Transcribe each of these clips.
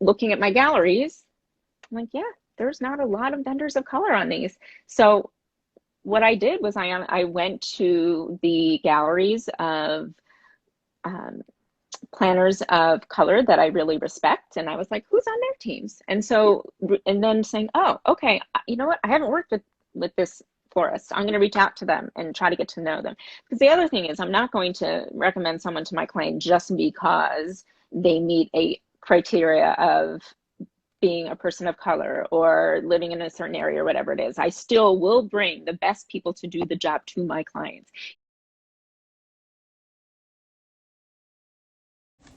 looking at my galleries, I'm like, yeah, there's not a lot of vendors of color on these. So what I did was I went to the galleries of um, planners of color that I really respect, and I was like, who's on their teams? And so, and then saying, oh, okay, you know what? I haven't worked with this florist. I'm going to reach out to them and try to get to know them. Because the other thing is, I'm not going to recommend someone to my client just because they meet a criteria of being a person of color or living in a certain area or whatever it is. I still will bring the best people to do the job to my clients.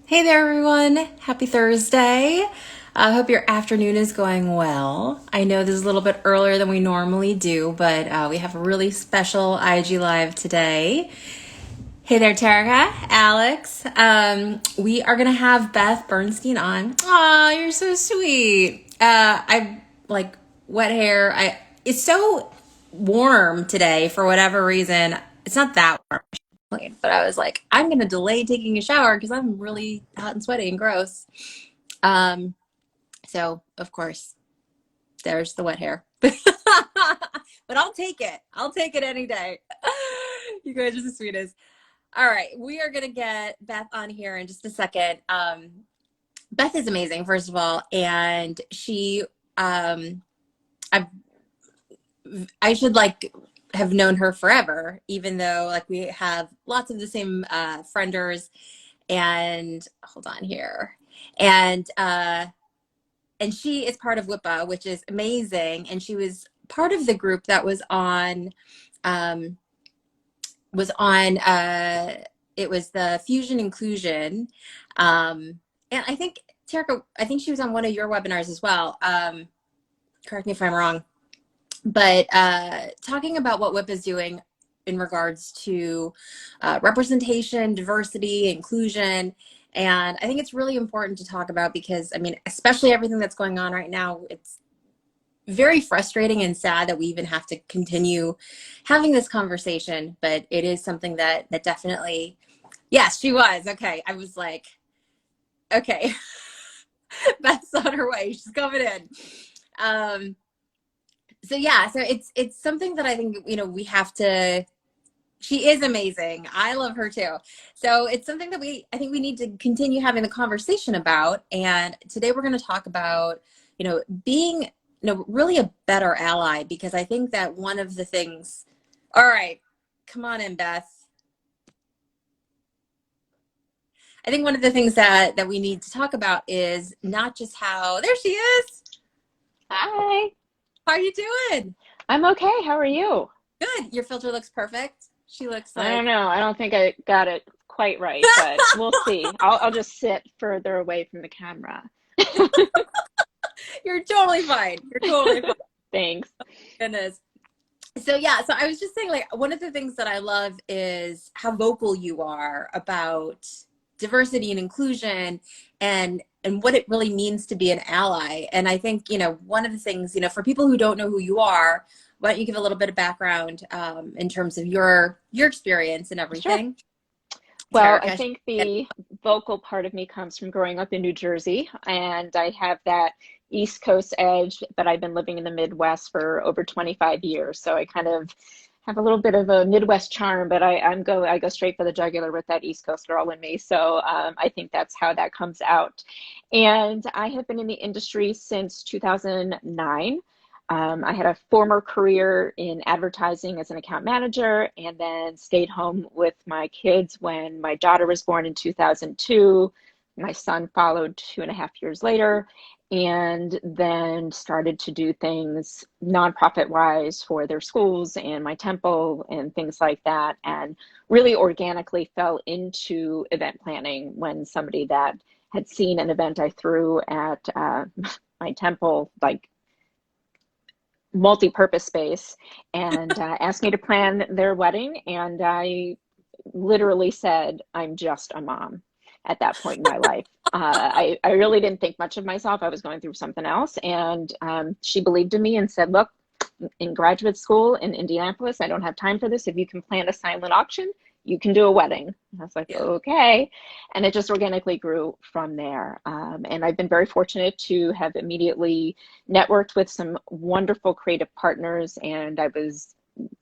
Hey there, everyone. Happy Thursday. I hope your afternoon is going well. I know this is a little bit earlier than we normally do, but we have a really special IG Live today. Hey there, Tarika, Alex. We are going to have Beth Bernstein on. Aw, you're so sweet. I like wet hair. It's so warm today for whatever reason. It's not that warm, but I was like, I'm going to delay taking a shower because I'm really hot and sweaty and gross. Um, so, of course, there's the wet hair. But I'll take it. I'll take it any day. You guys are the sweetest. All right, we are going to get Beth on here in just a second. Beth is amazing, first of all, and she, I've, I should like have known her forever, even though like we have lots of the same frienders. And hold on here, and she is part of WIPA, which is amazing, and she was part of the group that um, was on it was the fusion inclusion, and I think Terica, I think she was on one of your webinars as well. Correct me if I'm wrong, but talking about what WIP is doing in regards to representation, diversity, inclusion. And I think it's really important to talk about because, I mean, especially everything that's going on right now, it's very frustrating and sad that we even have to continue having this conversation, but it is something that definitely, yes, she was. Okay. I was like, okay, Beth's on her way. She's coming in. Um, so yeah, so it's something that I think, we have to, she is amazing. I love her too. So it's something that I think we need to continue having the conversation about. And today we're going to talk about, being, really a better ally, because I think that one of the things, all right, come on in, Beth. I think one of the things that we need to talk about is not just how, there she is. Hi, How are you doing? I'm okay. How are you? Good. Your filter looks perfect. She looks I don't like, know. I don't think I got it quite right, but we'll see. I'll just sit further away from the camera. you're totally fine. You're totally fine. Thanks. Goodness. So yeah, so I was just saying, like, one of the things that I love is how vocal you are about diversity and inclusion, and what it really means to be an ally. And I think, one of the things, for people who don't know who you are, why don't you give a little bit of background in terms of your experience and Sure. everything? Well, I Terica. think the vocal part of me comes from growing up in New Jersey, and I have that East Coast edge, but I've been living in the Midwest for over 25 years. So I kind of have a little bit of a Midwest charm, but I go straight for the jugular with that East Coast girl in me. So I think that's how that comes out. And I have been in the industry since 2009. I had a former career in advertising as an account manager, and then stayed home with my kids when my daughter was born in 2002. My son followed 2.5 years later, and then started to do things nonprofit wise for their schools and my temple and things like that. And really organically fell into event planning when somebody that had seen an event I threw at my temple, like multi-purpose space, and asked me to plan their wedding. And I literally said, I'm just a mom at that point in my life. I really didn't think much of myself. I was going through something else. And she believed in me and said, look, in graduate school in Indianapolis, I don't have time for this. If you can plan a silent auction, you can do a wedding. And I was like, Yeah. okay. And it just organically grew from there. And I've been very fortunate to have immediately networked with some wonderful creative partners. And I was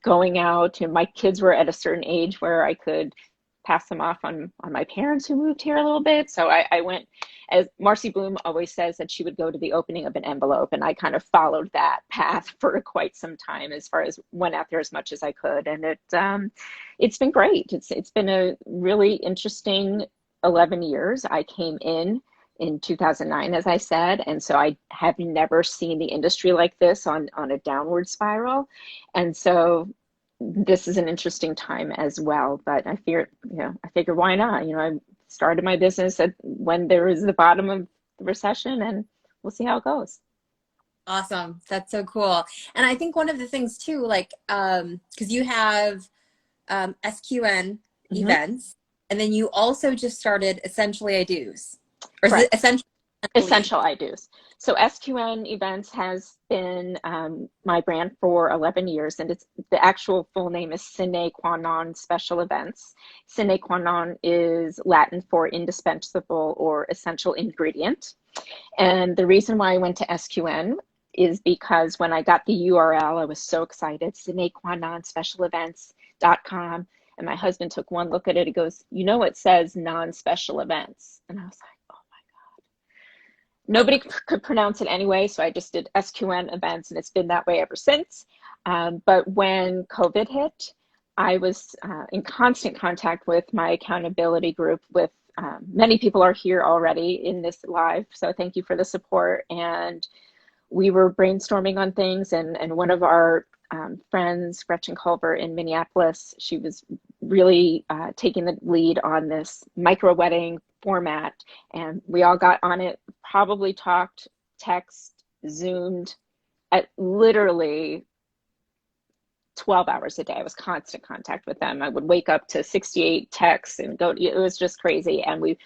going out, and my kids were at a certain age where I could pass them off on my parents who moved here a little bit. So I went, as Marcy Bloom always says, that she would go to the opening of an envelope, and I kind of followed that path for quite some time, as far as went out there as much as I could, and it's been great. It's been a really interesting 11 years. I came in 2009, as I said, and so I have never seen the industry like this on a downward spiral, and so this is an interesting time as well. But I figured why not? I started my business when there was the bottom of the recession, and we'll see how it goes. Awesome. That's so cool. And I think one of the things too, like, because you have SQN Hmm. Events, and then you also just started Essentially I Do's. Or is it Correct. Essentially? Essential I do's. So SQN Events has been my brand for 11 years, and it's the actual full name is Sine Qua Non Special Events. Sine Qua Non is Latin for indispensable or essential ingredient. And the reason why I went to SQN is because when I got the URL, I was so excited, Sine Qua Non Special Events.com. And my husband took one look at it. He goes, it says non-special events. And I was like, nobody could pronounce it anyway, so I just did SQN Events, and it's been that way ever since. But when COVID hit, I was in constant contact with my accountability group. With many people are here already in this live, so thank you for the support. And we were brainstorming on things, and one of our friends, Gretchen Culver in Minneapolis, she was really taking the lead on this micro wedding format, and we all got on it, probably talked, text, Zoomed at literally 12 hours a day. I was constant contact with them. I would wake up to 68 texts and go, it was just crazy. And we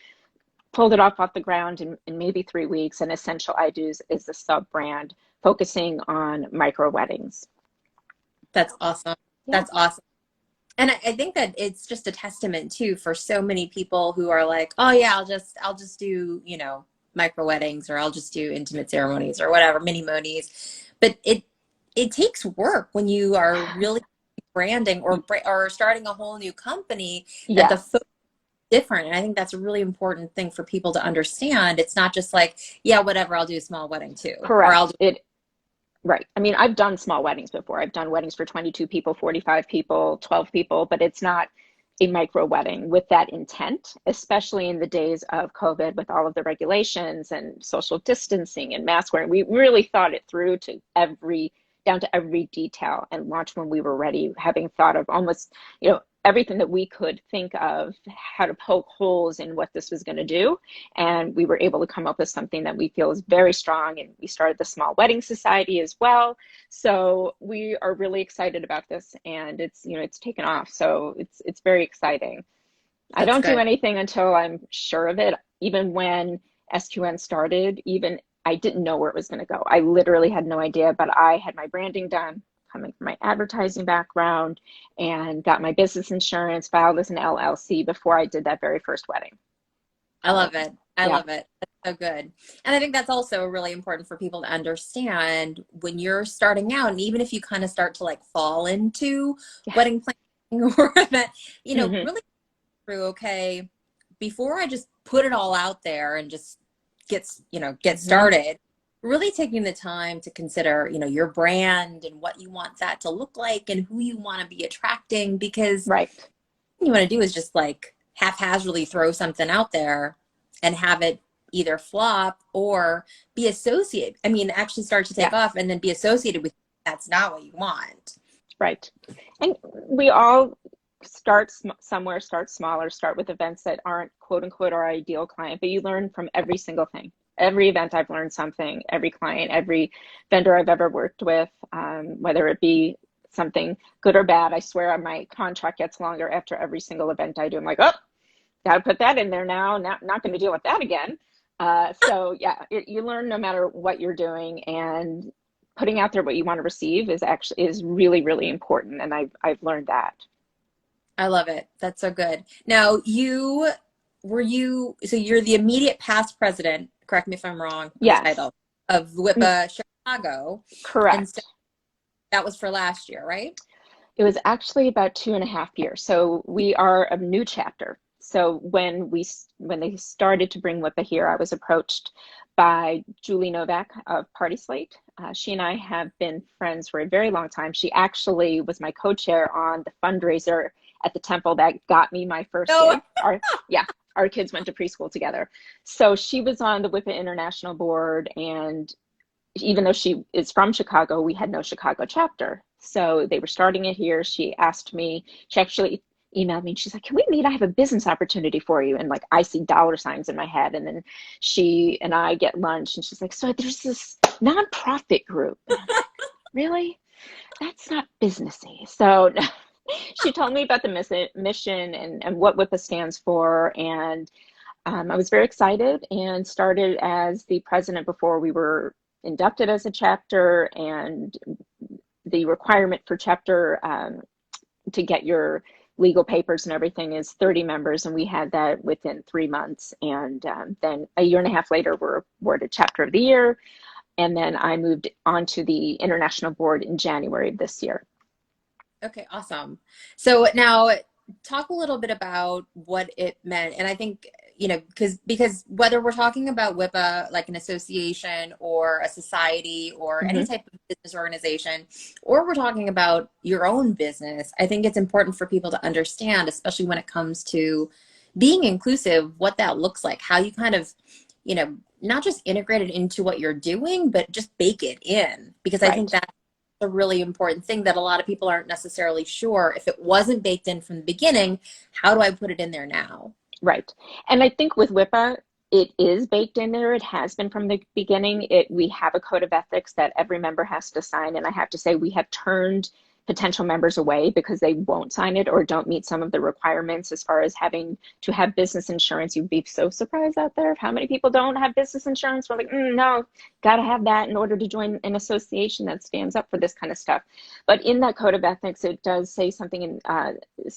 pulled it off the ground in maybe 3 weeks. And Essential I Do's is the sub brand focusing on micro weddings. That's awesome. Yeah. That's awesome. And I think that it's just a testament too for so many people who are like, oh yeah, I'll just do, micro weddings, or I'll just do intimate ceremonies or whatever, mini monies. But it takes work when you are really branding or starting a whole new company, that the Yes. focus is different. And I think that's a really important thing for people to understand. It's not just like, yeah, whatever, I'll do a small wedding too, or I'll Correct. do. Right. I mean, I've done small weddings before. I've done weddings for 22 people, 45 people, 12 people, but it's not a micro wedding with that intent, especially in the days of COVID with all of the regulations and social distancing and mask wearing. We really thought it through down to every detail, and launched when we were ready, having thought of almost, everything that we could think of, how to poke holes in what this was going to do. And we were able to come up with something that we feel is very strong. And we started the Small Wedding Society as well. So we are really excited about this, and it's taken off. So it's very exciting. I That's don't do good. anything until I'm sure of it. Even when SQN started, even I didn't know where it was going to go. I literally had no idea, but I had my branding done, coming from my advertising background, and got my business insurance, filed as an LLC before I did that very first wedding. I love it. I Yeah. love it. That's so good. And I think that's also really important for people to understand when you're starting out. And even if you kind of start to like fall into Yeah. wedding planning or event, Hmm. really through, okay, before I just put it all out there and just get Hmm. started, really taking the time to consider, your brand and what you want that to look like and who you want to be attracting, because Right. what you want to do is just like haphazardly throw something out there and have it either flop or be associated. I mean, actually start to take off Yes. and then be associated with, that's not what you want. Right. And we all somewhere, start smaller, start with events that aren't quote unquote our ideal client, but you learn from every single thing. Every event I've learned something, every client, every vendor I've ever worked with, whether it be something good or bad. I swear my contract gets longer after every single event I do. I'm like, oh, got to put that in there now. Not going to deal with that again. So yeah, you learn no matter what you're doing, and putting out there what you want to receive is really, really important. And I've learned that. I love it. That's so good. Now, so you're the immediate past president, correct me if I'm wrong on the Yes, title, of WIPA Chicago. And so correct. that was for last year, right? It was actually about 2.5 years. So we are a new chapter. So when they started to bring WIPA here, I was approached by Julie Novak of Party Slate. She and I have been friends for a very long time. She actually was my co-chair on the fundraiser at the temple that got me my first No. gig. Yeah, our kids went to preschool together. So she was on the WIPA International Board, and even though she is from Chicago, we had no Chicago chapter. So they were starting it here. She asked me, she actually emailed me and she's like, can we meet? I have a business opportunity for you. And like, I see dollar signs in my head. And then she and I get lunch and she's like, so there's this nonprofit group. And I'm like, really? That's not businessy. So she told me about the mission and what WIPA stands for. And I was very excited and started as the president before we were inducted as a chapter. And the requirement for chapter to get your legal papers and everything is 30 members, and we had that within 3 months. And then a year and a half later, we're awarded Chapter of the Year. And then I moved on to the International Board in January of this year. Okay, awesome. So now talk a little bit about what it meant. And I think, because whether we're talking about WIPA, like an association or a society or any Mm-hmm. type of business organization, or we're talking about your own business, I think it's important for people to understand, especially when it comes to being inclusive, what that looks like, how you kind of, not just integrate it into what you're doing, but just bake it in. Because I think Right. that a really important thing that a lot of people aren't necessarily sure. If it wasn't baked in from the beginning, how do I put it in there now? Right. And I think with WIPA, it is baked in there. It has been from the beginning. We have a code of ethics that every member has to sign. And I have to say, we have turned potential members away because they won't sign it or don't meet some of the requirements as far as having to have business insurance. You'd be so surprised out there of how many people don't have business insurance. We're like, no, got to have that in order to join an association that stands up for this kind of stuff. But in that code of ethics, it does say something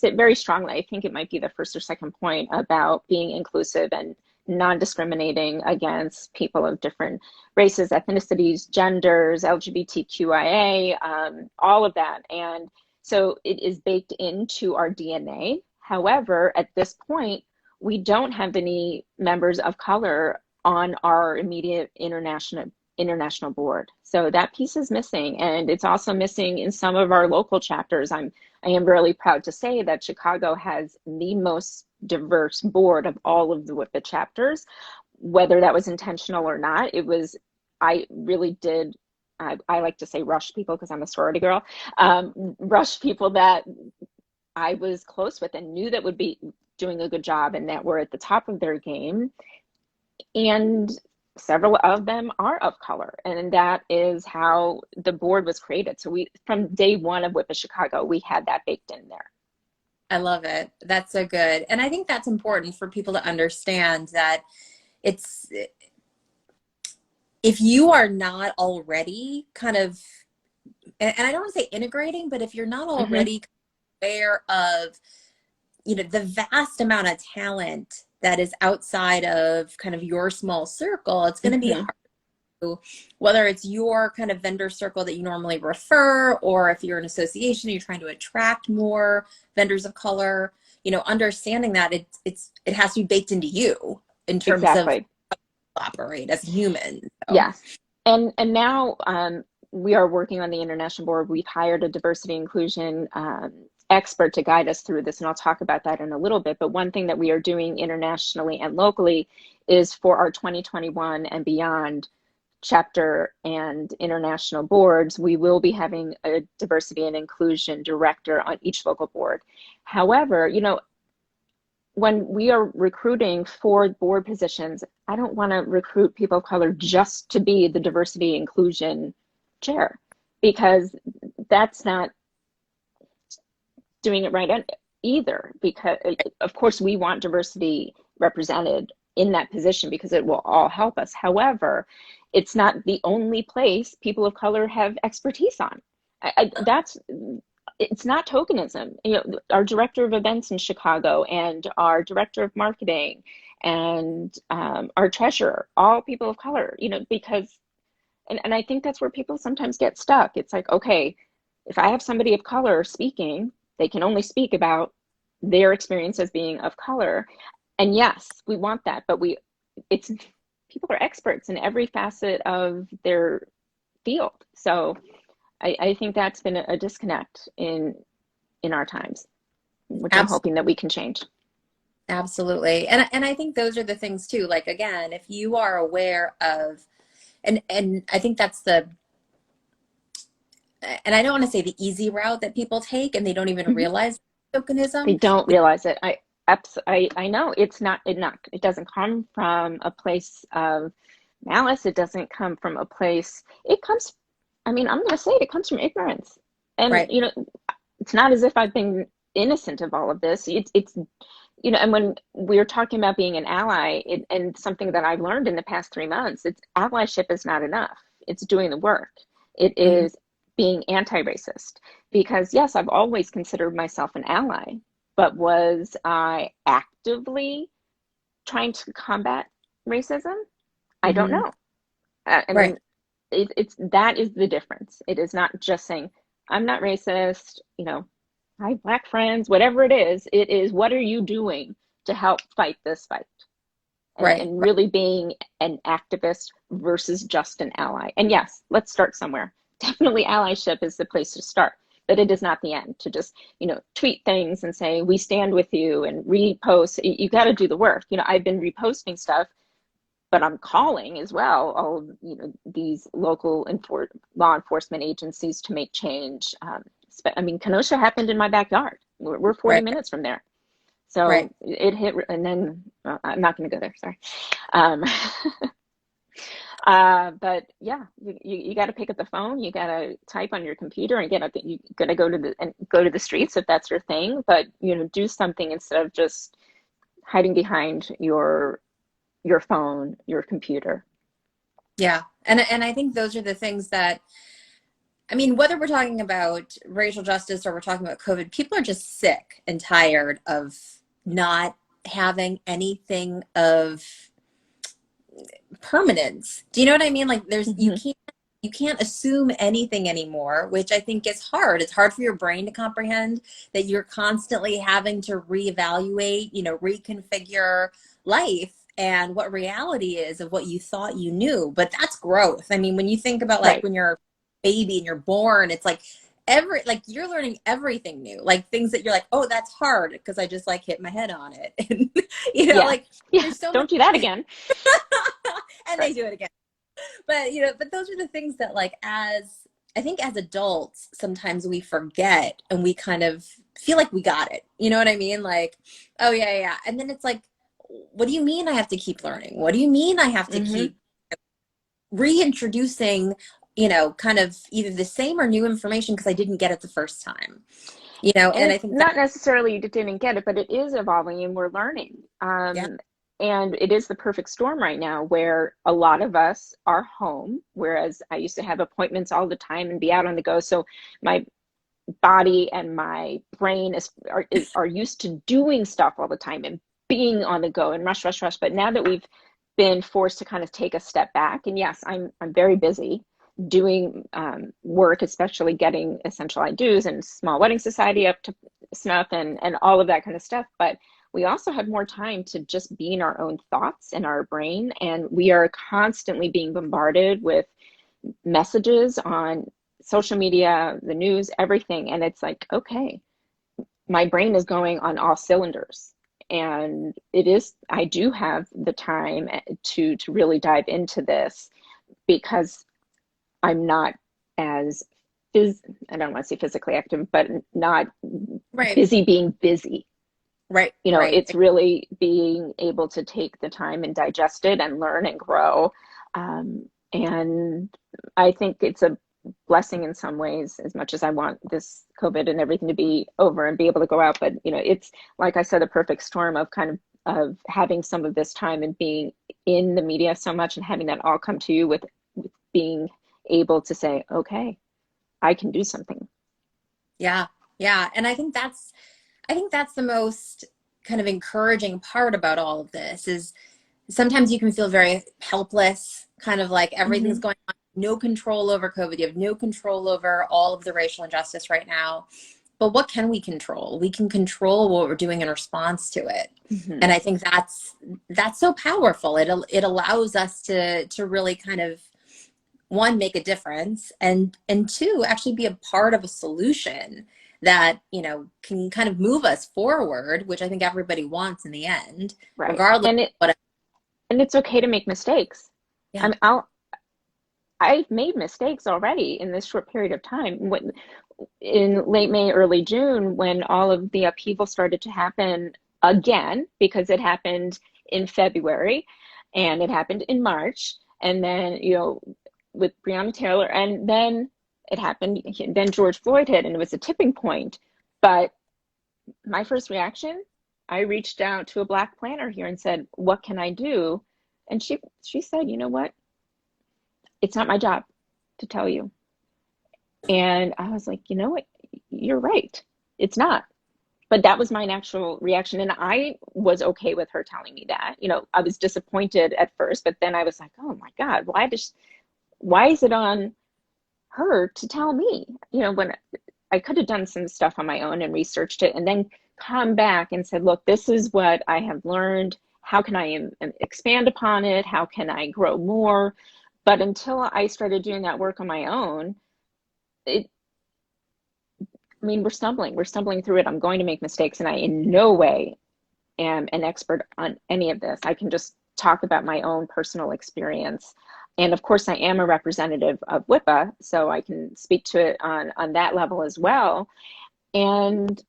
very strongly. I think it might be the first or second point about being inclusive and non-discriminating against people of different races, ethnicities, genders, LGBTQIA, all of that. And so it is baked into our DNA. However, at this point, we don't have any members of color on our immediate international board. So that piece is missing, and it's also missing in some of our local chapters. I am really proud to say that Chicago has the most diverse board of all of the WIPA chapters. Whether that was intentional or not, I really did, I like to say rush people because I'm a sorority girl, rush people that I was close with and knew that would be doing a good job and that were at the top of their game. And several of them are of color, and that is how the board was created. So from day one of WIPA Chicago, we had that baked in there. I love it. That's so good. And I think that's important for people to understand that it's, if you are not already kind of, and I don't want to say integrating, but if you're not Mm-hmm. already aware of, the vast amount of talent that is outside of kind of your small circle, it's going to be Mm-hmm. hard to, whether it's your kind of vendor circle that you normally refer, or if you're an association, you're trying to attract more vendors of color, understanding that it has to be baked into you in terms of Exactly. operate as a human. So. Yes. And now we are working on the international board. We've hired a diversity inclusion expert to guide us through this, and I'll talk about that in a little bit. But one thing that we are doing internationally and locally is for our 2021 and beyond chapter and international boards, we will be having a diversity and inclusion director on each local board. However, when we are recruiting for board positions, I don't want to recruit people of color just to be the diversity inclusion chair, because that's not doing it right either. Because of course we want diversity represented in that position because it will all help us. However, it's not the only place people of color have expertise on. That's it's not tokenism. Our director of events in Chicago and our director of marketing and our treasurer, all people of color, because, and I think that's where people sometimes get stuck. It's like, okay, if I have somebody of color speaking, they can only speak about their experience as being of color. And yes, we want that, but it's people are experts in every facet of their field. So I think that's been a disconnect in our times, which I'm hoping that we can change. Absolutely. And I think those are the things too. Like, again, if you are aware of, and I think that's and I don't want to say the easy route that people take and they don't even Mhm. realize They tokenism. don't realize it. I know it doesn't come from a place of malice. It doesn't come from a place, it comes, I mean, I'm going to say it comes from ignorance. And, Right. it's not as if I've been innocent of all of this. It's and when we're talking about being an ally, and something that I've learned in the past 3 months, it's allyship is not enough. It's doing the work. It Hmm. is being anti-racist. Because yes, I've always considered myself an ally, but was I actively trying to combat racism? I don't Hmm. know. Right. And it's that is the difference. It is not just saying I'm not racist, I have black friends, whatever it is what are you doing to help fight this fight? Right. And Right. really being an activist versus just an ally. And yes, let's start somewhere. Definitely allyship is the place to start, but it is not the end to just, tweet things and say, we stand with you and repost. You got to do the work. I've been reposting stuff, but I'm calling as well all these local law enforcement agencies to make change. I mean, Kenosha happened in my backyard. We're 40 Right. minutes from there. Right. So it hit, and then I'm not going to go there. Sorry. Um, but yeah, you got to pick up the phone. You got to type on your computer and get up. You got to go to the streets if that's your thing. But do something instead of just hiding behind your phone, your computer. Yeah. And I think those are the things that, I mean, whether we're talking about racial justice or we're talking about COVID, people are just sick and tired of not having anything of permanence. Do you know what I mean? Like, Mm-hmm. you can't assume anything anymore, which I think is hard. It's hard for your brain to comprehend that you're constantly having to reevaluate, reconfigure life and what reality is of what you thought you knew. But that's growth. I mean, when you think about like Right. when you're a baby and you're born, it's like you're learning everything new, like things that you're like, oh, that's hard because I just like hit my head on it. And Yeah. like Yeah. there's so many Don't do that again. and they Right. do it again. But but those are the things that, like, as I think as adults sometimes we forget and we kind of feel like we got it, you know what I mean? Like, oh yeah, yeah, and then it's like, what do you mean I have to keep learning? What do you mean I have to Mm-hmm. keep reintroducing, kind of either the same or new information because I didn't get it the first time, And and I it's think that, not necessarily you didn't get it, but it is evolving and we're learning. yeah. And it is the perfect storm right now where a lot of us are home, whereas I used to have appointments all the time and be out on the go. So my body and my brain are used to doing stuff all the time and being on the go and rush, rush, rush. But now that we've been forced to kind of take a step back, and yes, I'm very busy doing work, especially getting essential I do's and small wedding society up to snuff and all of that kind of stuff. But we also have more time to just be in our own thoughts and our brain, and we are constantly being bombarded with messages on social media, the news, everything. And it's like, okay, my brain is going on all cylinders. And I do have the time to really dive into this because I'm not as I don't want to say physically active, but not Right. busy being busy. Right. Right. It's really being able to take the time and digest it and learn and grow. And I think it's a blessing in some ways, as much as I want this COVID and everything to be over and be able to go out. But, it's, like I said, a perfect storm of kind of having some of this time and being in the media so much and having that all come to you with being able to say, okay, I can do something. Yeah. Yeah. And I think that's the most kind of encouraging part about all of this is sometimes you can feel very helpless, kind of like everything's Hmm. going on, no control over COVID. You have no control over all of the racial injustice right now. But what can we control? We can control what we're doing in response to it. Hmm. And I think that's so powerful. It allows us to really kind of one, make a difference, and two, actually be a part of a solution that, you know, can kind of move us forward, which I think everybody wants in the end, Right. regardless And of what. it's okay to make mistakes. Yeah. I mean, I've made mistakes already in this short period of time. When in late May, early June, when all of the upheaval started to happen again, because it happened in February and it happened in March, and then, with Breonna Taylor, and then it happened, then George Floyd hit, and it was a tipping point. But my first reaction, I reached out to a Black planner here and said, "What can I do?" And she said, "You know what? It's not my job to tell you." And I was like, "You know what? You're right. It's not." But that was my natural reaction. And I was okay with her telling me that. I was disappointed at first, but then I was like, "Oh my God, why is it on her to tell me?" When I could have done some stuff on my own and researched it and then come back and said, "Look, this is what I have learned. How can I expand upon it? How can I grow more?" But until I started doing that work on my own, it, I mean, we're stumbling through it. I'm going to make mistakes, and I in no way am an expert on any of this. I can just talk about my own personal experience. And of course, I am a representative of WIPA, so I can speak to it on that level as well. And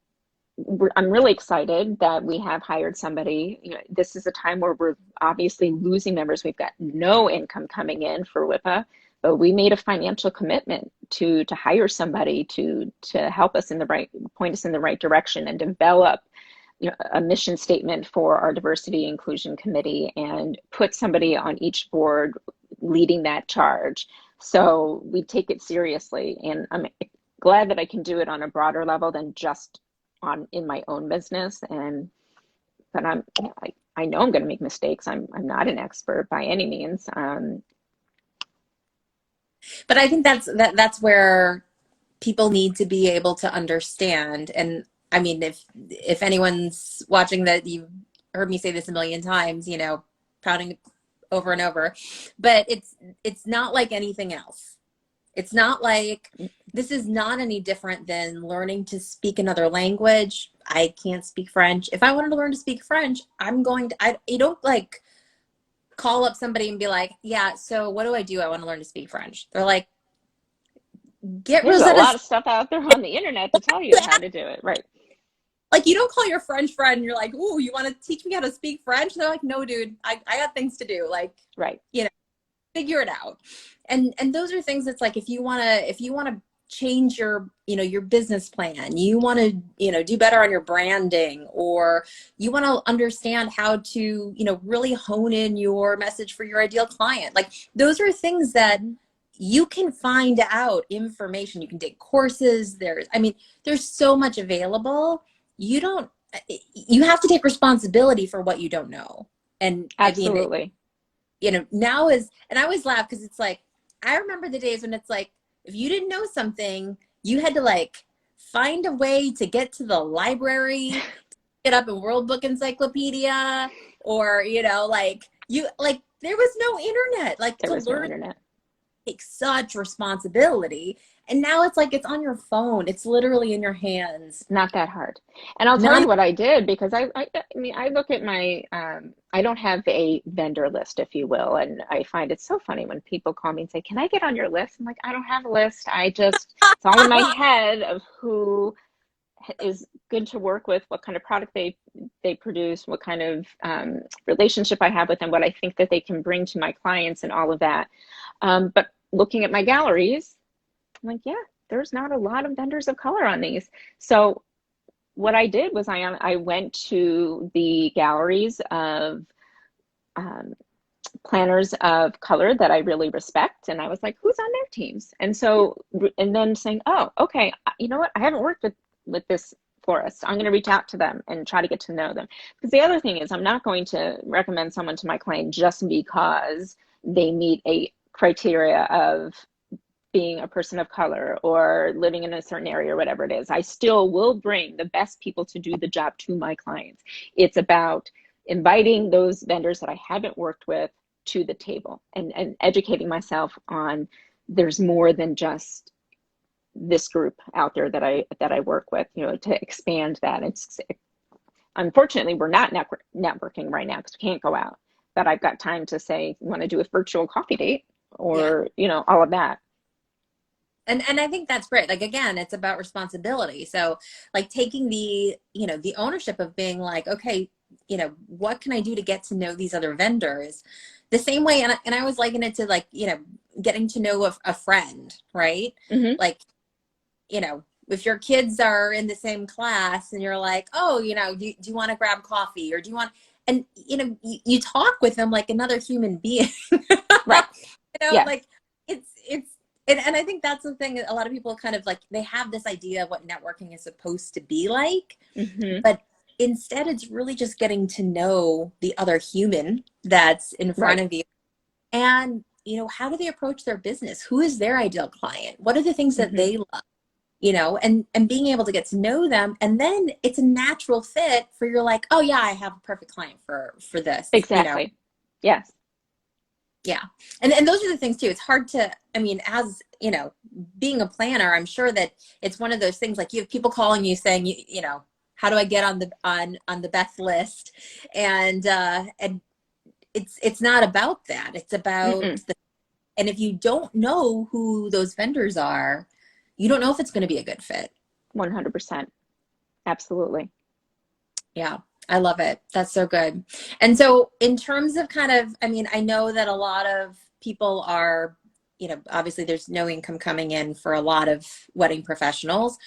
I'm really excited that we have hired somebody. This is a time where we're obviously losing members. We've got no income coming in for WIPA, but we made a financial commitment to hire somebody to help us point us in the right direction and develop a mission statement for our diversity inclusion committee and put somebody on each board leading that charge. So we take it seriously, and I'm glad that I can do it on a broader level than just in my own business. But I know I'm going to make mistakes. I'm not an expert by any means. But I think that's where people need to be able to understand. And I mean, if anyone's watching that, you've heard me say this a million times, you know, pouting over and over, but it's not like anything else. It's not like this is not any different than learning to speak another language. I can't speak French. If I wanted to learn to speak French, you don't like call up somebody and be like, yeah, so what do I do? I want to learn to speak French. They're like, get There's a Rosetta lot Stone. of stuff out there on the internet to tell you how to do it, right? Like, you don't call your French friend and you're like, ooh, you want to teach me how to speak French? They're like, no, dude, I got things to do. Like, Right. you know, figure it out. And those are things that's like, if you want to change your, you know, your business plan, you want to, you know, do better on your branding, or you want to understand how to, you know, really hone in your message for your ideal client. Like, those are things that you can find out information. You can take courses. There's so much available. You don't, you have to take responsibility for what you don't know. And I mean, Absolutely. you know, now is, and I always laugh because it's like, I remember the days when it's like, if you didn't know something, you had to like find a way to get to the library, get up in World Book Encyclopedia, or, you know, like there was no internet, like There to was no learn internet. takes such responsibility. And now it's like it's on your phone. It's literally in your hands. Not that hard. And I'll tell Not you what I did, because I mean, I look at my, I don't have a vendor list, if you will. And I find it so funny when people call me and say, "Can I get on your list?" I'm like, "I don't have a list. It's all in my head of who is good to work with, what kind of product they produce, what kind of relationship I have with them, what I think that they can bring to my clients, and all of that." But looking at my galleries, I'm like, yeah, there's not a lot of vendors of color on these. So what I did was I went to the galleries of um, planners of color that I really respect, and I was like, who's on their teams? And so, and then saying, oh, okay, you know what? I haven't worked with with this florist. I'm going to reach out to them and try to get to know them. Because the other thing is, I'm not going to recommend someone to my client just because they meet a criteria of being a person of color or living in a certain area or whatever it is. I still will bring the best people to do the job to my clients. It's about inviting those vendors that I haven't worked with to the table, and educating myself on there's more than just this group out there that I work with, to expand that. Unfortunately, we're not networking right now because we can't go out, but I've got time to say, you want to do a virtual coffee date or, all of that. And I think that's great. Like, again, it's about responsibility. So like taking the ownership of being like, okay, what can I do to get to know these other vendors the same way? And I was liken it to like, getting to know a friend, right? Mm-hmm. Like, if your kids are in the same class and you're like, oh, do you want to grab coffee, or do you want, and, you talk with them like another human being, Right. Yes. like and I think that's the thing. A lot of people kind of like, they have this idea of what networking is supposed to be like, Mm-hmm. but instead it's really just getting to know the other human that's in front of you. And, how do they approach their business? Who is their ideal client? What are the things that they love? And being able to get to know them. And then it's a natural fit for, you're like, oh yeah, I have a perfect client for this. Exactly. Yes. Yeah. And those are the things too. It's hard to, as, being a planner, I'm sure that it's one of those things, like you have people calling you saying, how do I get on the Beth list? And it's not about that. It's about and if you don't know who those vendors are, you don't know if it's going to be a good fit. 100%. Absolutely. Yeah. I love it. That's so good. And so in terms of kind of, I know that a lot of people are, obviously there's no income coming in for a lot of wedding professionals.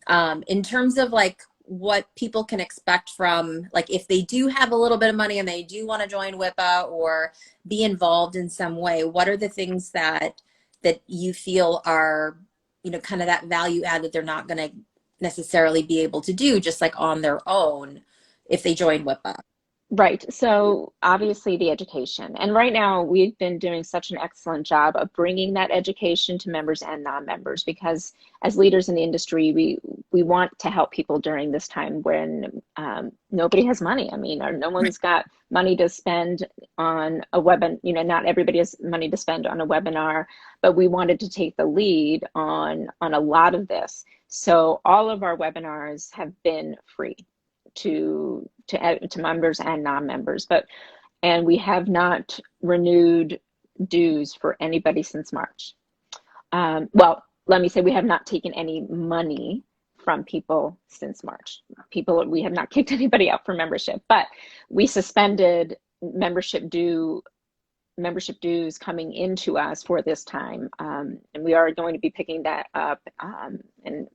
In terms of like what people can expect from, like, if they do have a little bit of money and they do want to join WIPA or be involved in some way, what are the things that you feel are, kind of that value add that they're not going to necessarily be able to do just like on their own if they join WIPA? Right. So obviously the education. And right now we've been doing such an excellent job of bringing that education to members and non-members, because as leaders in the industry, we want to help people during this time when nobody has money. Or no one's got money to spend on a webinar. Not everybody has money to spend on a webinar, but we wanted to take the lead on a lot of this. So all of our webinars have been free to members and non-members, and we have not renewed dues for anybody since March. Well, let me say we have not taken any money from people since March. We have not kicked anybody out for membership, but we suspended membership dues coming into us for this time, and we are going to be picking that up. And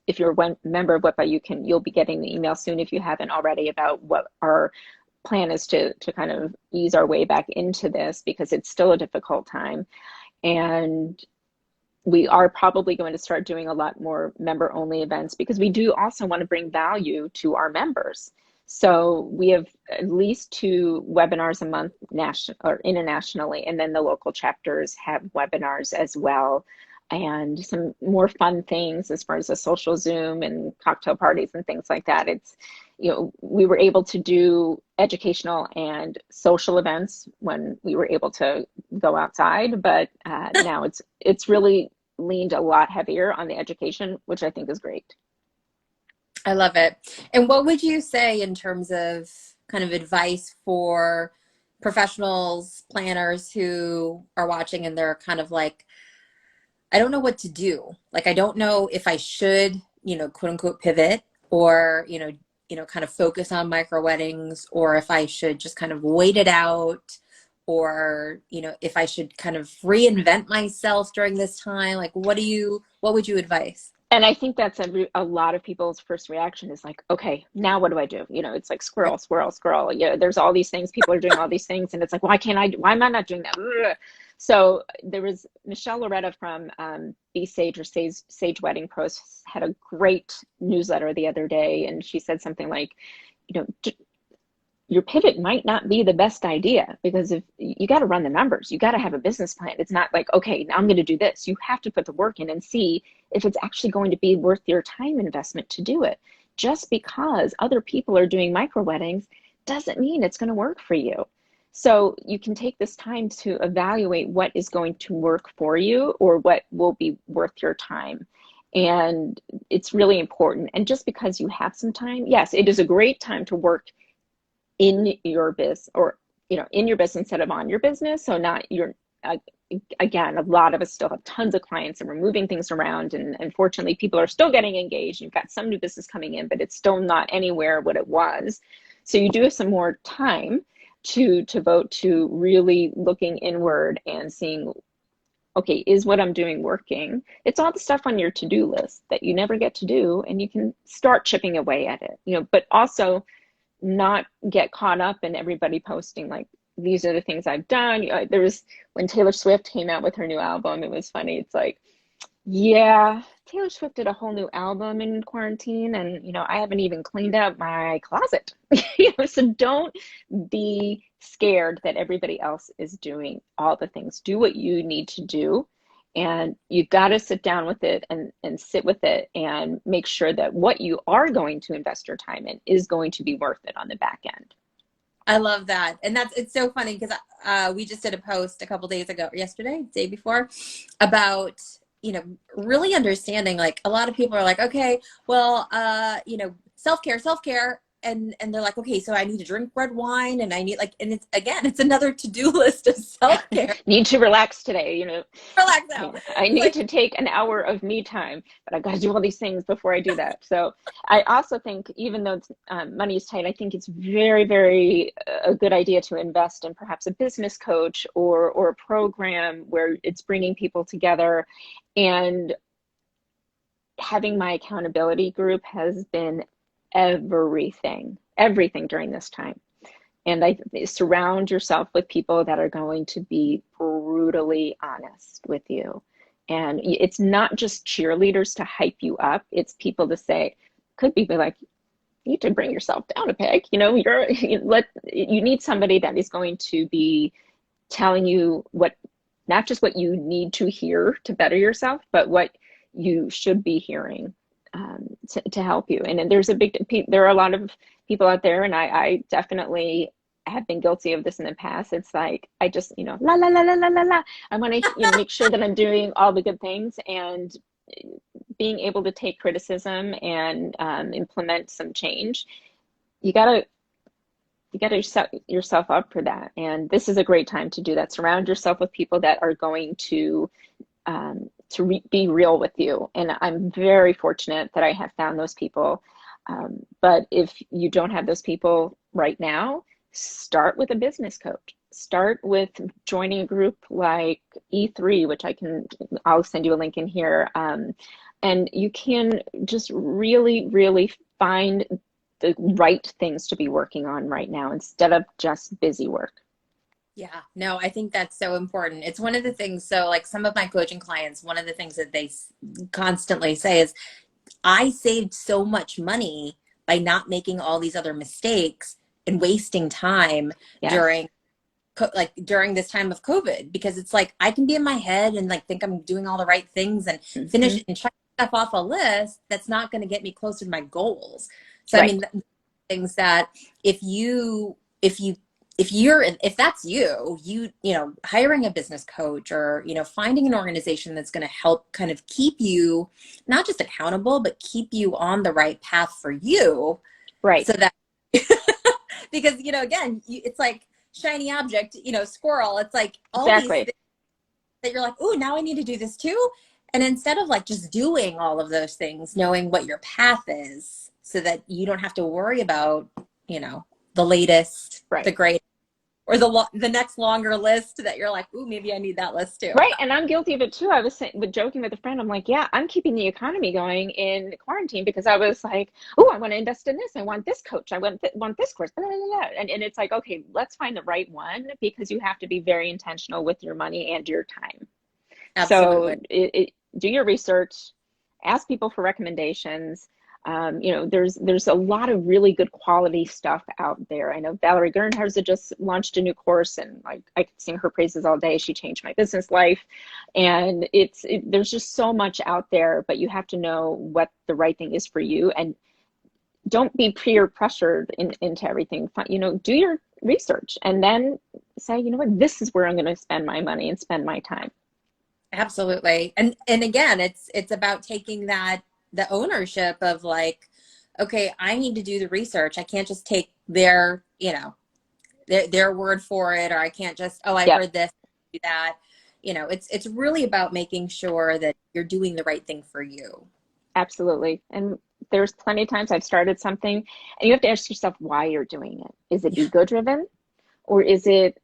if you're a member of WIPA, you'll be getting the email soon, if you haven't already, about what our plan is to kind of ease our way back into this, because it's still a difficult time. And we are probably going to start doing a lot more member only events, because we do also want to bring value to our members. So we have at least 2 webinars a month or internationally, and then the local chapters have webinars as well, and some more fun things as far as a social Zoom and cocktail parties and things like that. It's, we were able to do educational and social events when we were able to go outside, but now it's really leaned a lot heavier on the education, which I think is great. I love it. And what would you say in terms of kind of advice for professionals, planners who are watching and they're kind of like, I don't know what to do. Like, I don't know if I should, quote unquote, pivot, or, kind of focus on micro weddings, or if I should just kind of wait it out, or, if I should kind of reinvent myself during this time. Like, what would you advise? And I think that's a lot of people's first reaction is like, okay, now what do I do? It's like squirrel. There's all these things, people are doing all these things, and it's like, why am I not doing that? So there was Michelle Loretta from Be Sage or Sage Wedding Pros had a great newsletter the other day, and she said something like, you know, your pivot might not be the best idea, because if you got to run the numbers, you got to have a business plan. It's not like, okay, now I'm going to do this. You have to put the work in and see if it's actually going to be worth your time investment to do it. Just because other people are doing micro weddings doesn't mean it's going to work for you. So you can take this time to evaluate what is going to work for you or what will be worth your time. And it's really important. And just because you have some time, yes, it is a great time to work in your business, or in your business instead of on your business. So not your again, a lot of us still have tons of clients and we're moving things around, and unfortunately people are still getting engaged. You've got some new business coming in, but it's still not anywhere what it was. So you do have some more time to devote to really looking inward and seeing, okay, is what I'm doing working? It's all the stuff on your to-do list that you never get to do, and you can start chipping away at it, but also not get caught up in everybody posting like, these are the things I've done. There was, when Taylor Swift came out with her new album, it was funny. It's like, yeah, Taylor Swift did a whole new album in quarantine, and I haven't even cleaned up my closet. So don't be scared that everybody else is doing all the things. Do what you need to do. And you've got to sit down with it and sit with it and make sure that what you are going to invest your time in is going to be worth it on the back end. I love that. And it's so funny because we just did a post a couple days ago, yesterday, day before, about, really understanding, like, a lot of people are like, okay, well, self-care. And they're like, okay, so I need to drink red wine, and I need and it's another to-do list of self-care. Need to relax today, Relax now. I need to take an hour of me time, but I've got to do all these things before I do that. So I also think, even though money is tight, I think it's very, very a good idea to invest in perhaps a business coach or a program where it's bringing people together. And having my accountability group has been everything during this time. And I surround yourself with people that are going to be brutally honest with you. And it's not just cheerleaders to hype you up. It's people to say, could be like, you need to bring yourself down a peg. You need somebody that is going to be telling you not just what you need to hear to better yourself, but what you should be hearing to help you. And there are a lot of people out there, and I definitely have been guilty of this in the past. It's like, I just, la, la, la, la, la, la, la. I want to make sure that I'm doing all the good things, and being able to take criticism and implement some change. You gotta set yourself up for that. And this is a great time to do that. Surround yourself with people that are going to be real with you. And I'm very fortunate that I have found those people. But if you don't have those people right now, start with a business coach. Start with joining a group like E3, which I'll send you a link in here. And you can just really, really find the right things to be working on right now instead of just busy work. Yeah, no, I think that's so important. It's one of the things, so like some of my coaching clients, one of the things that they constantly say is, I saved so much money by not making all these other mistakes and wasting time during this time of COVID, because it's like, I can be in my head and like think I'm doing all the right things and finish and check stuff off a list that's not going to get me closer to my goals. So right. I mean, things that if that's you hiring a business coach or, finding an organization that's going to help kind of keep you not just accountable, but keep you on the right path for you. Right. So that, because, again, it's like shiny object, squirrel. It's like all these things that you're like, oh, now I need to do this too. And instead of like just doing all of those things, knowing what your path is so that you don't have to worry about, the latest, the greatest, or the next longer list that you're like, ooh, maybe I need that list too. Right. And I'm guilty of it too. I was joking with a friend. I'm like, yeah, I'm keeping the economy going in quarantine because I was like, oh, I want to invest in this. I want this coach. I want this course. Blah, blah, blah. And it's like, okay, let's find the right one because you have to be very intentional with your money and your time. So Absolutely. do your research, ask people for recommendations. There's a lot of really good quality stuff out there. I know Valerie Gernhardt just launched a new course, and I could sing her praises all day. She changed my business life, and there's just so much out there. But you have to know what the right thing is for you, and don't be peer pressured into everything. Do your research, and then say, you know what, this is where I'm going to spend my money and spend my time. Absolutely. And again, it's about taking the ownership of like, okay, I need to do the research. I can't just take their word for it, or I can't just, oh, I Yep. heard this, do that. It's really about making sure that you're doing the right thing for you. Absolutely. And there's plenty of times I've started something and you have to ask yourself why you're doing it. Is it ego driven, or is it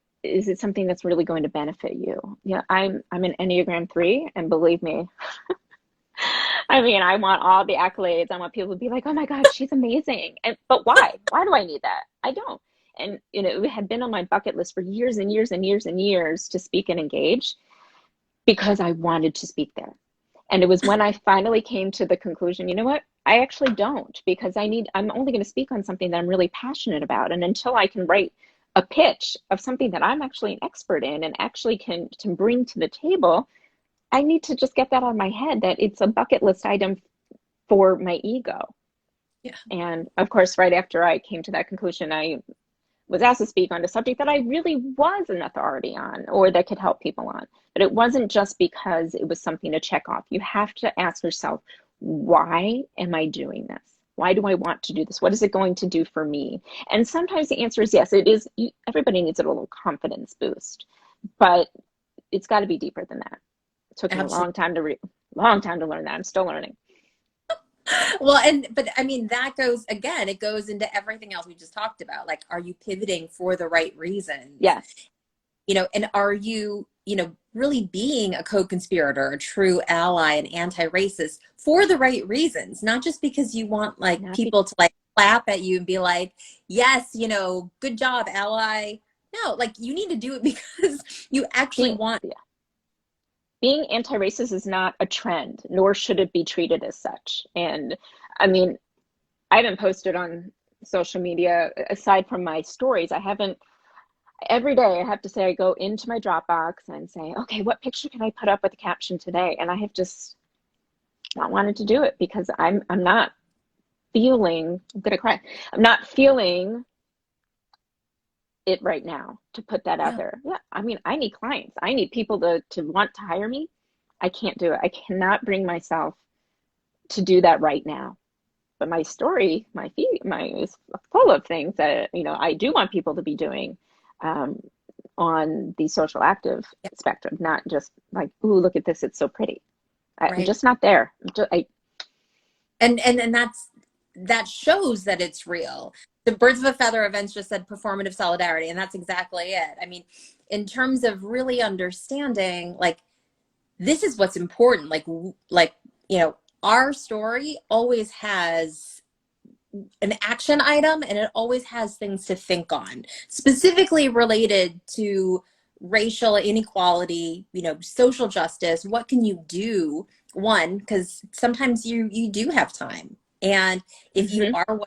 something that's really going to benefit you? I'm an Enneagram 3, and believe me, I mean, I want all the accolades. I want people to be like, "Oh my God, she's amazing." But why? Why do I need that? I don't. And it had been on my bucket list for years and years and years and years to speak and engage because I wanted to speak there. And it was when I finally came to the conclusion, you know what? I actually don't, because I'm only going to speak on something that I'm really passionate about. And until I can write a pitch of something that I'm actually an expert in and actually can bring to the table, I need to just get that on my head that it's a bucket list item for my ego. Yeah. And of course, right after I came to that conclusion, I was asked to speak on a subject that I really was an authority on, or that could help people on. But it wasn't just because it was something to check off. You have to ask yourself, why am I doing this? Why do I want to do this? What is it going to do for me? And sometimes the answer is yes, it is. Everybody needs a little confidence boost, but it's got to be deeper than that. It took me a Absolutely. long time to learn that. I'm still learning. Well, but I mean, it goes into everything else we just talked about. Like, are you pivoting for the right reasons? Yes. And are you, really being a co-conspirator, a true ally, and anti-racist for the right reasons, not just because you want like people to like clap at you and be like, yes, good job, ally. No, like you need to do it because you actually want. Yeah. Being anti-racist is not a trend, nor should it be treated as such. And I mean, I haven't posted on social media aside from my stories. Every day I have to say, I go into my Dropbox and say, okay, what picture can I put up with the caption today? And I have just not wanted to do it because I'm not feeling, I'm gonna cry. I'm not feeling it right now to put that out there. Yeah, I mean, I need clients. I need people to want to hire me. I can't do it. I cannot bring myself to do that right now. But my story, my feed, is full of things that I do want people to be doing on the social active spectrum, not just like, ooh, look at this, it's so pretty. I'm just not there. And that shows that it's real. The Birds of a Feather Events just said performative solidarity, and that's exactly it. I mean, in terms of really understanding, like, this is what's important. Our story always has an action item, and it always has things to think on, specifically related to racial inequality, social justice. What can you do? One, because sometimes you do have time. And if you are,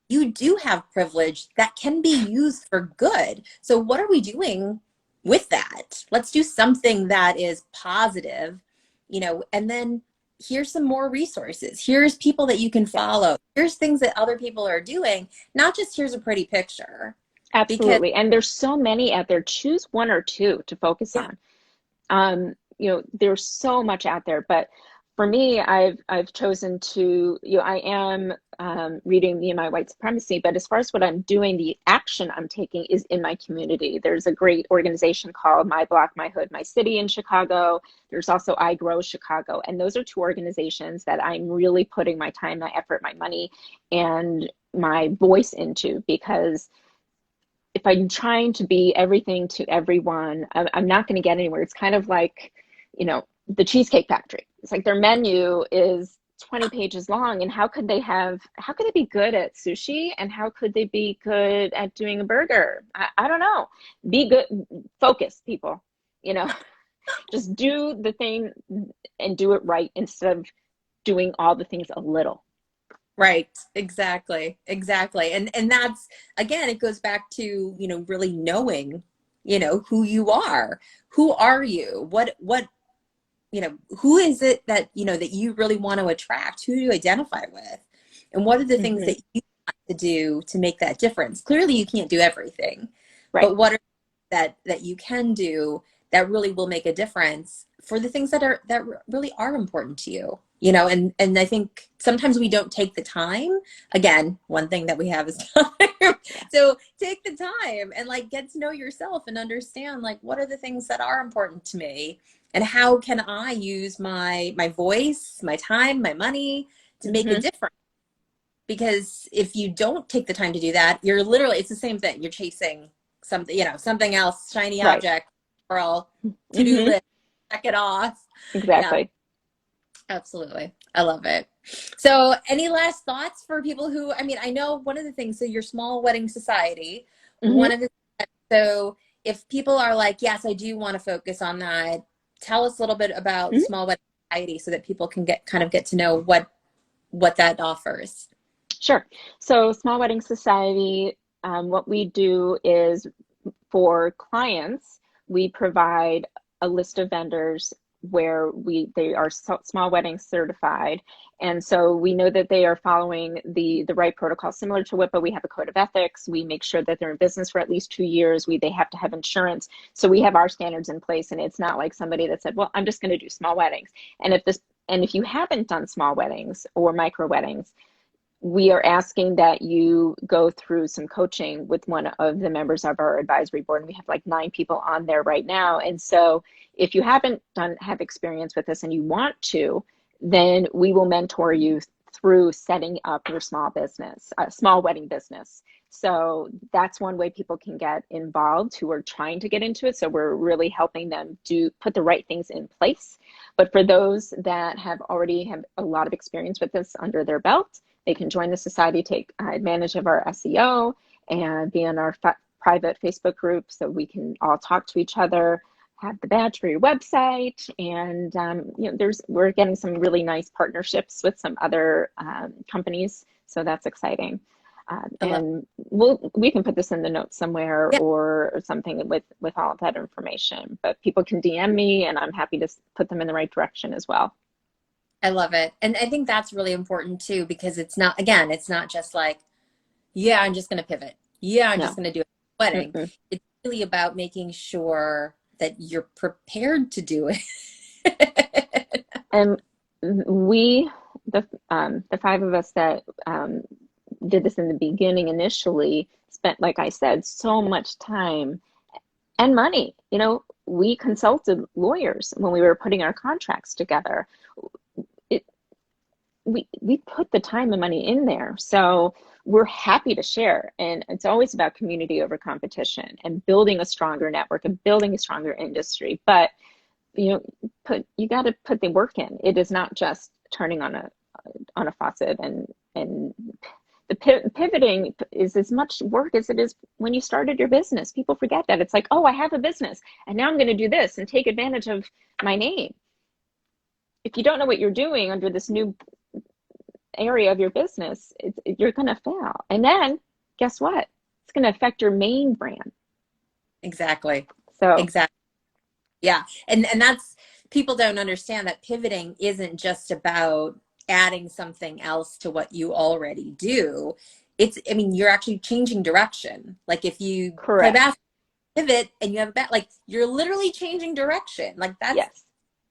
you do have privilege that can be used for good. So what are we doing with that? Let's do something that is positive, and then here's some more resources. Here's people that you can follow. Here's things that other people are doing, not just here's a pretty picture. Absolutely. And there's so many out there. Choose one or two to focus on. There's so much out there, but for me, I've chosen to, I am reading Me and My White Supremacy, but as far as what I'm doing, the action I'm taking is in my community. There's a great organization called My Block, My Hood, My City in Chicago. There's also I Grow Chicago. And those are two organizations that I'm really putting my time, my effort, my money, and my voice into, because if I'm trying to be everything to everyone, I'm not going to get anywhere. It's kind of like, the Cheesecake Factory. It's like their menu is 20 pages long, and how could they be good at sushi, and how could they be good at doing a burger? I don't know. Be good, focus, people, you know, just do the thing and do it right instead of doing all the things a little. Right. Exactly. Exactly. And that's, again, it goes back to, really knowing, who you are. Who are you? Who is it that, that you really want to attract? Who do you identify with? And what are the things Mm-hmm. that you want to do to make that difference? Clearly you can't do everything, Right. but what are that you can do that really will make a difference for the things that really are important to you? And I think sometimes we don't take the time. Again, one thing that we have is time. Yeah. So take the time and like get to know yourself and understand like what are the things that are important to me, and how can I use my voice, my time, my money to make a Mm-hmm. difference? Because if you don't take the time to do that, it's the same thing. You're chasing something, something else, shiny Right. object, or to-do Mm-hmm. list, check it off. Yeah, Exactly. absolutely. I love it. So any last thoughts for people who, I know one of the things, so your small wedding society, one Mm-hmm. of the, so if people are like, yes, I do want to focus on that, tell us a little bit about Mm-hmm. small wedding society so that people can get to know what that offers. Sure. So, Small Wedding Society, what we do is for clients, we provide a list of vendors where they are small wedding certified, and so we know that they are following the right protocol. Similar to WIPA, we have a code of ethics. We make sure that they're in business for at least 2 years. They have to have insurance. So we have our standards in place, and it's not like somebody that said, "Well, I'm just going to do small weddings." And if you haven't done small weddings or micro weddings, we are asking that you go through some coaching with one of the members of our advisory board. And we have like 9 people on there right now. And so if you haven't have experience with this and you want to, then we will mentor you through setting up your small business, small wedding business. So that's one way people can get involved who are trying to get into it. So we're really helping them put the right things in place. But for those that have already have a lot of experience with this under their belt, they can join the society, take advantage of our SEO, and be in our private Facebook group so we can all talk to each other, have the badge for your website, and we're getting some really nice partnerships with some other companies, so that's exciting. I love And we can put this in the notes somewhere Yeah, or something with all of that information. But people can DM me, and I'm happy to put them in the right direction as well. I love it. And I think that's really important too, because it's not just like, yeah, I'm just going to pivot. Yeah, I'm just No. going to do a wedding. Mm-mm. It's really about making sure that you're prepared to do it. And we, the 5 of us that did this in the beginning initially, spent, like I said, so much time and money. We consulted lawyers when we were putting our contracts together. It, we put the time and money in there. So we're happy to share. And it's always about community over competition and building a stronger network and building a stronger industry. But you got to put the work in. It is not just turning on a faucet, and the pivoting is as much work as it is when you started your business. People forget that. It's like, oh, I have a business and now I'm going to do this and take advantage of my name. If you don't know what you're doing under this new area of your business, you're going to fail. And then guess what? It's going to affect your main brand. Exactly. So Exactly. Yeah. And that's, people don't understand that pivoting isn't just about adding something else to what you already do. You're actually changing direction. Like if you play correct. basketball, pivot and you have a bat, like you're literally changing direction. Like that's Yes.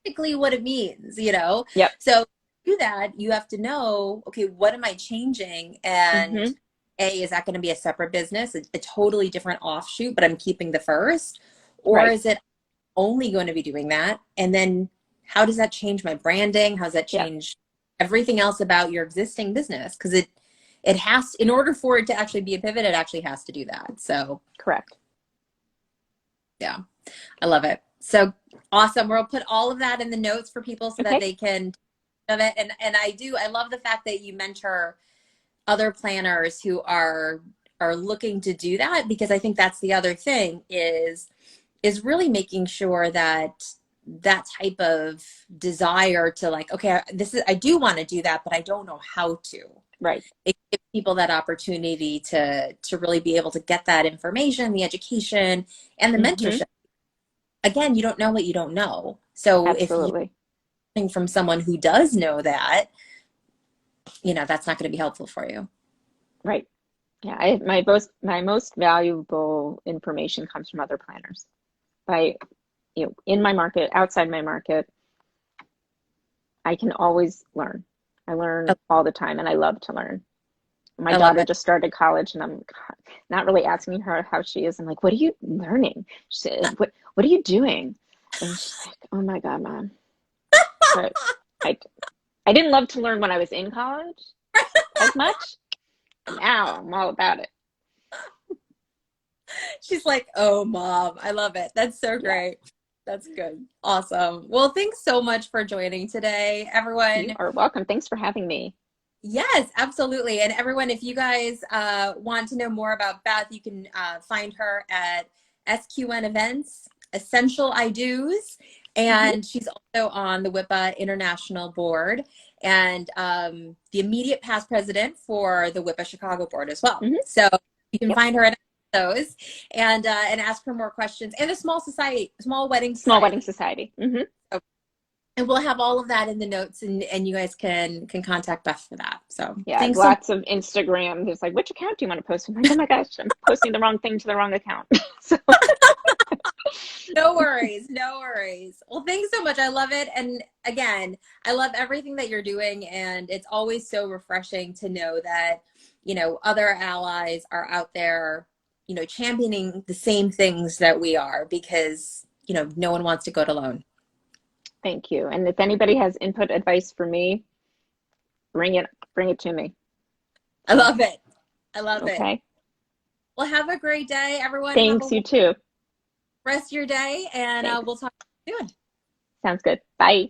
basically what it means. Yep. So to do that, you have to know, okay, what am I changing? And Mm-hmm. is that going to be a separate business, a totally different offshoot, but I'm keeping the first? Or Right. is it only going to be doing that? And then how does that change my branding? How does that Yep. change everything else about your existing business? Because in order for it to actually be a pivot, it actually has to do that. So Correct. yeah, I love it. So awesome. We'll put all of that in the notes for people so that Okay. they can of it. And I love the fact that you mentor other planners who are looking to do that, because I think that's the other thing is really making sure that that type of desire to like, okay, I do want to do that, but I don't know how to. Right. It gives people that opportunity to really be able to get that information, the education, and the Mm-hmm. mentorship. Again, you don't know what you don't know. So if you're Absolutely. learning from someone who does know that, that's not going to be helpful for you. Right. Yeah. My most valuable information comes from other planners. By in my market, outside my market, I can always learn. I learn all the time, and I love to learn. My I love daughter it. just started college, and I'm not really asking her how she is. I'm like, "What are you learning?" She said, "What are you doing?" And she's like, "Oh my God, Mom." But I I didn't love to learn when I was in college as much, and now I'm all about it. She's like, oh, Mom, I love it. That's so Yeah, great. That's good. Awesome. Well, thanks so much for joining today, you everyone. are welcome. Thanks for having me. Yes, absolutely. And everyone, if you guys want to know more about Beth, you can find her at SQN Events, Essential I Do's, Hmm. and she's also on the WIPA International Board and the immediate past president for the WIPA Chicago Board as well. Hmm. So you can Yep. find her at those and ask her more questions. And a small wedding Small Wedding society. Society. Hmm. And we'll have all of that in the notes, and you guys can contact Beth for that. So Yeah, thanks so much. lots of Instagram. There's like, which account do you want to post? I'm like, oh my gosh, I'm posting the wrong thing to the wrong account. So No worries, no worries. Well, thanks so much. I love it. And again, I love everything that you're doing. And it's always so refreshing to know that, other allies are out there, championing the same things that we are, because, no one wants to go it alone. thank you. And if anybody has input advice for me, bring it, bring it to me. I So, love it. I love it. okay. Well, have a great day, everyone. Have a Thanks, you wonderful too. rest of your day, and Thanks. we'll talk soon. Sounds good. Bye.